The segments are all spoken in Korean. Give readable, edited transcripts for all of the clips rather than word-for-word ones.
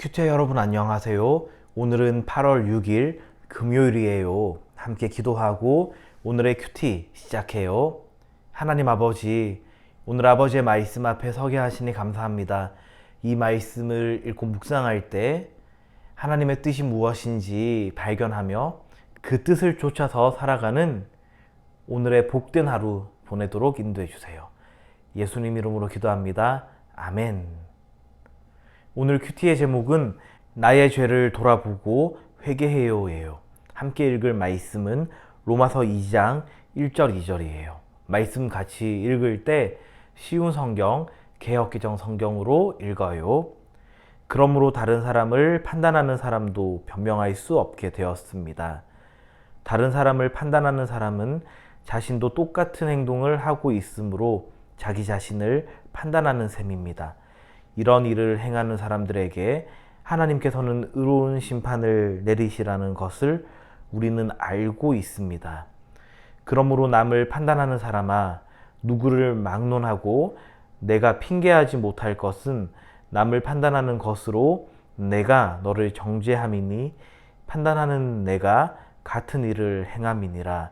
큐티의 여러분 안녕하세요. 오늘은 8월 6일 금요일이에요. 함께 기도하고 오늘의 큐티 시작해요. 하나님 아버지, 오늘 아버지의 말씀 앞에 서게 하시니 감사합니다. 이 말씀을 읽고 묵상할 때 하나님의 뜻이 무엇인지 발견하며 그 뜻을 쫓아서 살아가는 오늘의 복된 하루 보내도록 인도해 주세요. 예수님 이름으로 기도합니다. 아멘. 오늘 큐티의 제목은 나의 죄를 돌아보고 회개해요예요. 함께 읽을 말씀은 로마서 2장 1절 2절이에요. 말씀 같이 읽을 때 쉬운 성경, 개역개정 성경으로 읽어요. 그러므로 다른 사람을 판단하는 사람도 변명할 수 없게 되었습니다. 다른 사람을 판단하는 사람은 자신도 똑같은 행동을 하고 있으므로 자기 자신을 판단하는 셈입니다. 이런 일을 행하는 사람들에게 하나님께서는 의로운 심판을 내리시라는 것을 우리는 알고 있습니다. 그러므로 남을 판단하는 사람아, 누구를 막론하고 내가 핑계하지 못할 것은 남을 판단하는 것으로 내가 너를 정죄함이니 판단하는 내가 같은 일을 행함이니라.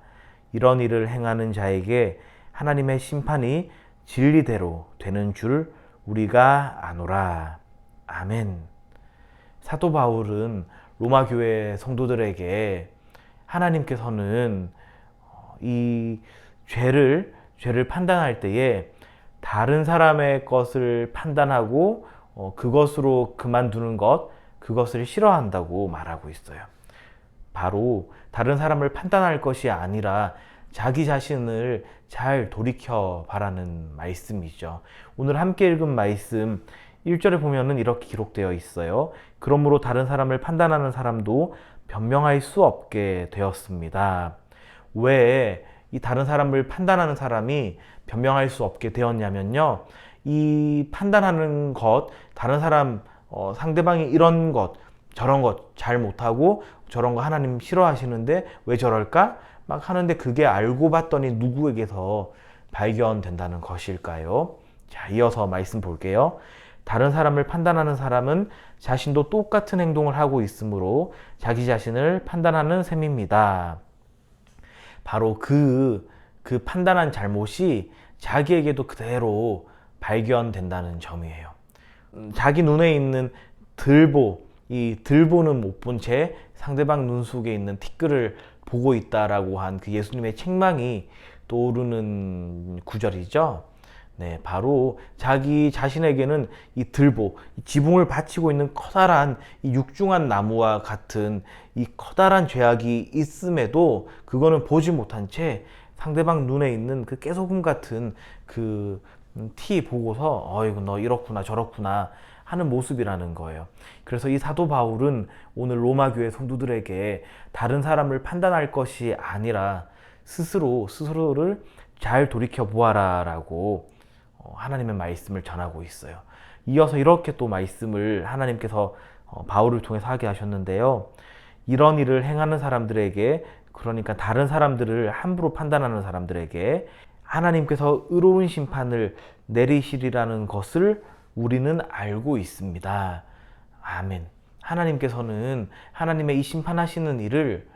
이런 일을 행하는 자에게 하나님의 심판이 진리대로 되는 줄 우리가 아노라. 아멘. 사도 바울은 로마 교회 성도들에게 하나님께서는 이 죄를 판단할 때에 다른 사람의 것을 판단하고 그것으로 그만두는 것, 그것을 싫어한다고 말하고 있어요. 바로 다른 사람을 판단할 것이 아니라 자기 자신을 잘 돌이켜 바라는 말씀이죠. 오늘 함께 읽은 말씀 1절에 보면은 이렇게 기록되어 있어요. 그러므로 다른 사람을 판단하는 사람도 변명할 수 없게 되었습니다. 왜 이 다른 사람을 판단하는 사람이 변명할 수 없게 되었냐면요. 이 판단하는 것, 다른 사람, 상대방이 이런 것, 저런 것 잘 못하고 저런 거 하나님 싫어하시는데 왜 저럴까? 막 하는데 그게 알고 봤더니 누구에게서 발견된다는 것일까요? 자, 이어서 말씀 볼게요. 다른 사람을 판단하는 사람은 자신도 똑같은 행동을 하고 있으므로 자기 자신을 판단하는 셈입니다. 바로 그 판단한 잘못이 자기에게도 그대로 발견된다는 점이에요. 자기 눈에 있는 들보, 이 들보는 못 본 채 상대방 눈 속에 있는 티끌을 보고 있다라고 한 그 예수님의 책망이 떠오르는 구절이죠. 네, 바로 자기 자신에게는 이 들보, 이 지붕을 받치고 있는 커다란 이 육중한 나무와 같은 이 커다란 죄악이 있음에도 그거는 보지 못한 채 상대방 눈에 있는 그 깨소금 같은 그 티 보고서 어이구 너 이렇구나 저렇구나 하는 모습이라는 거예요. 그래서 이 사도 바울은 오늘 로마 교회 성도들에게 다른 사람을 판단할 것이 아니라 스스로를 잘 돌이켜 보아라라고 하나님의 말씀을 전하고 있어요. 이어서 이렇게 또 말씀을 하나님께서 바울을 통해서 하게 하셨는데요. 이런 일을 행하는 사람들에게, 그러니까 다른 사람들을 함부로 판단하는 사람들에게 하나님께서 의로운 심판을 내리시리라는 것을 우리는 알고 있습니다. 아멘. 하나님께서는 하나님의 이 심판하시는 일을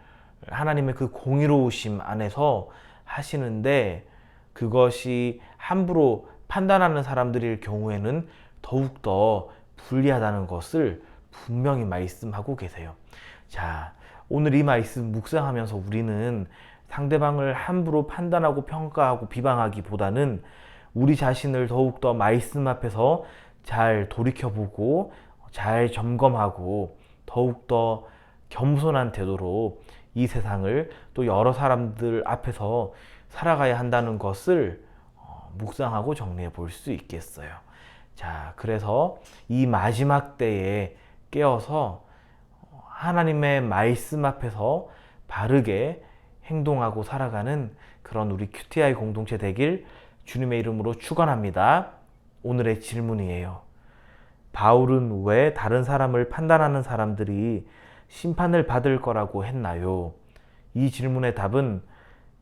하나님의 그 공의로우심 안에서 하시는데 그것이 함부로 판단하는 사람들일 경우에는 더욱더 불리하다는 것을 분명히 말씀하고 계세요. 자, 오늘 이 말씀 묵상하면서 우리는 상대방을 함부로 판단하고 평가하고 비방하기보다는 우리 자신을 더욱더 말씀 앞에서 잘 돌이켜보고 잘 점검하고 더욱더 겸손한 태도로 이 세상을 또 여러 사람들 앞에서 살아가야 한다는 것을 묵상하고 정리해 볼 수 있겠어요. 자, 그래서 이 마지막 때에 깨어서 하나님의 말씀 앞에서 바르게 행동하고 살아가는 그런 우리 QTI 공동체 되길 주님의 이름으로 축원합니다. 오늘의 질문이에요. 바울은 왜 다른 사람을 판단하는 사람들이 심판을 받을 거라고 했나요? 이 질문의 답은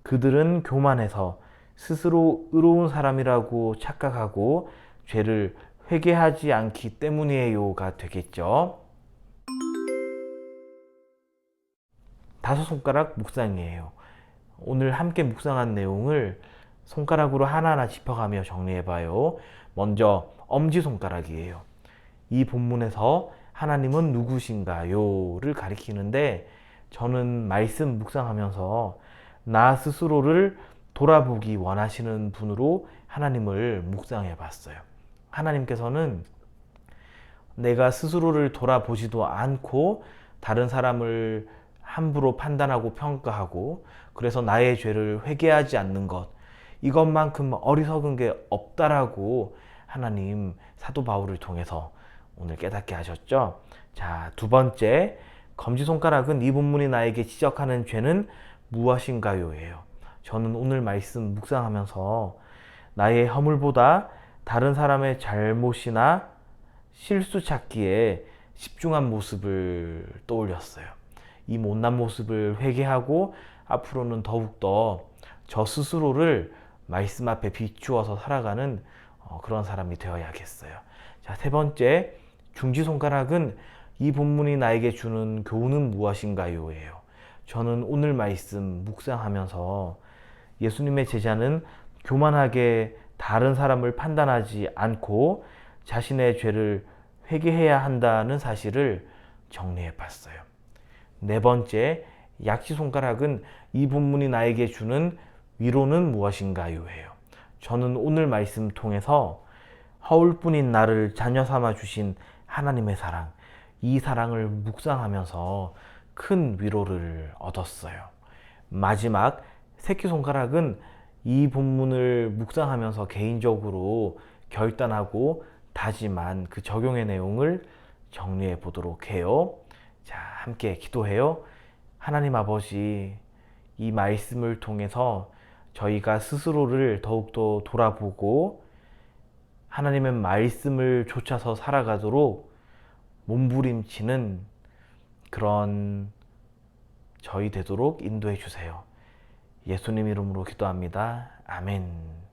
그들은 교만해서 스스로 의로운 사람이라고 착각하고 죄를 회개하지 않기 때문이에요가 되겠죠. 다섯 손가락 묵상이에요. 오늘 함께 묵상한 내용을 손가락으로 하나하나 짚어가며 정리해봐요. 먼저 엄지손가락이에요. 이 본문에서 하나님은 누구신가요?를 가리키는데 저는 말씀 묵상하면서 나 스스로를 돌아보기 원하시는 분으로 하나님을 묵상해 봤어요. 하나님께서는 내가 스스로를 돌아보지도 않고 다른 사람을 함부로 판단하고 평가하고 그래서 나의 죄를 회개하지 않는 것, 이것만큼 어리석은 게 없다라고 하나님 사도 바울을 통해서 오늘 깨닫게 하셨죠. 자, 두 번째, 검지손가락은 이 본문이 나에게 지적하는 죄는 무엇인가요?예요. 저는 오늘 말씀 묵상하면서 나의 허물보다 다른 사람의 잘못이나 실수 찾기에 집중한 모습을 떠올렸어요. 이 못난 모습을 회개하고 앞으로는 더욱더 저 스스로를 말씀 앞에 비추어서 살아가는 그런 사람이 되어야겠어요. 자, 세 번째, 중지손가락은 이 본문이 나에게 주는 교훈은 무엇인가요? 예요. 저는 오늘 말씀 묵상하면서 예수님의 제자는 교만하게 다른 사람을 판단하지 않고 자신의 죄를 회개해야 한다는 사실을 정리해 봤어요. 네 번째, 약지손가락은 이 본문이 나에게 주는 위로는 무엇인가요? 해요. 저는 오늘 말씀 통해서 허울뿐인 나를 자녀 삼아 주신 하나님의 사랑, 이 사랑을 묵상하면서 큰 위로를 얻었어요. 마지막 새끼손가락은 이 본문을 묵상하면서 개인적으로 결단하고 다짐한 그 적용의 내용을 정리해 보도록 해요. 자, 함께 기도해요. 하나님 아버지, 이 말씀을 통해서 저희가 스스로를 더욱더 돌아보고 하나님의 말씀을 좇아서 살아가도록 몸부림치는 그런 저희 되도록 인도해 주세요. 예수님 이름으로 기도합니다. 아멘.